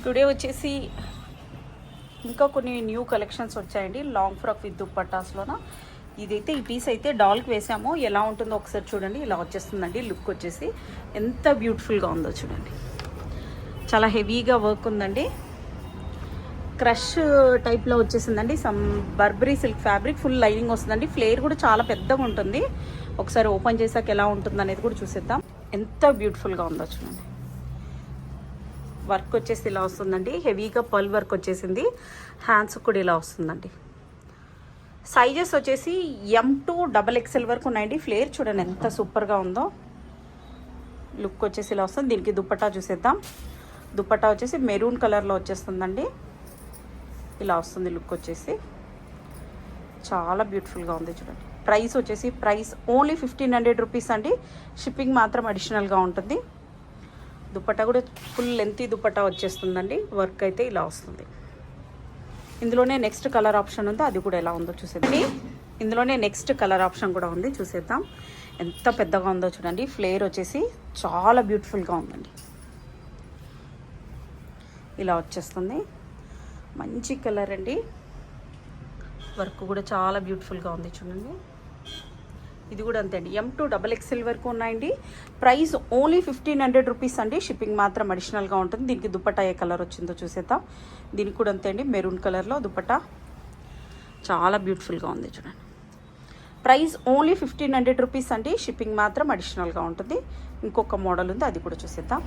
Today వచ్చేసి ఇంకా కొన్ని న్యూ కలెక్షన్స్ వచ్చాయండి. లాంగ్ ఫ్రాక్ విత్ దుప్పట్టాస్లోన. ఇదైతే ఈ పీస్ అయితే డాల్కి వేసాము. ఎలా ఉంటుందో ఒకసారి చూడండి. ఇలా వచ్చేస్తుందండి లుక్ వచ్చేసి. ఎంత బ్యూటిఫుల్గా ఉందో చూడండి. చాలా హెవీగా వర్క్ ఉందండి. క్రష్ టైప్లో వచ్చేసిందండి. Some Burberry silk fabric, full lining వస్తుందండి. ఫ్లేర్ కూడా చాలా పెద్దగా ఉంటుంది. ఒకసారి ఓపెన్ చేసాక ఎలా ఉంటుంది అనేది కూడా చూసేద్దాం. ఎంత బ్యూటిఫుల్గా ఉందో చూడండి. వర్క్ వచ్చేసి ఇలా వస్తుందండి. హెవీగా పర్ల్ వర్క్ వచ్చేసింది. హ్యాండ్స్ కూడా ఇలా వస్తుందండి. సైజెస్ వచ్చేసి M to XXL వరకు ఉన్నాయండి. ఫ్లేర్ చూడండి ఎంత సూపర్గా ఉందో. లుక్ వచ్చేసి ఇలా వస్తుంది. దీనికి దుప్పట్టా చూసేద్దాం. దుప్పట్టా వచ్చేసి మెరూన్ కలర్లో వచ్చేస్తుందండి. ఇలా వస్తుంది లుక్ వచ్చేసి. చాలా బ్యూటిఫుల్గా ఉంది చూడండి. ప్రైస్ వచ్చేసి ఓన్లీ 1500 రూపీస్ అండి. షిప్పింగ్ మాత్రం అడిషనల్గా ఉంటుంది. దుప్పట్టా కూడా ఫుల్ లెంతీ దుప్పట్టా వచ్చేస్తుందండి. వర్క్ అయితే ఇలా వస్తుంది. ఇందులోనే నెక్స్ట్ కలర్ ఆప్షన్ ఉంది. అది కూడా ఎలా ఉందో చూసేద్దాం. ఇందులోనే నెక్స్ట్ కలర్ ఆప్షన్ కూడా ఉంది, చూసేద్దాం. ఎంత పెద్దగా ఉందో చూడండి. ఫ్లేర్ వచ్చేసి చాలా బ్యూటిఫుల్గా ఉందండి. ఇలా వచ్చేస్తుంది. మంచి కలర్ అండి. వర్క్ కూడా చాలా బ్యూటిఫుల్గా ఉంది చూడండి. ఇది కూడా అంతే అండి. M to XXL వరకు ఉన్నాయండి. ప్రైస్ ఓన్లీ 1500 రూపీస్ అండి. షిప్పింగ్ మాత్రం అడిషనల్గా ఉంటుంది. దీనికి దుప్పట్టా ఏ కలర్ వచ్చిందో చూసేద్దాం. దీనికి కూడా అంతే అండి. మెరూన్ కలర్లో దుప్పట్టా చాలా బ్యూటిఫుల్గా ఉంది చూడండి. ప్రైస్ ఓన్లీ 1500 రూపీస్ అండి. షిప్పింగ్ మాత్రం అడిషనల్గా ఉంటుంది. ఇంకొక మోడల్ ఉంది, అది కూడా చూసేద్దాం.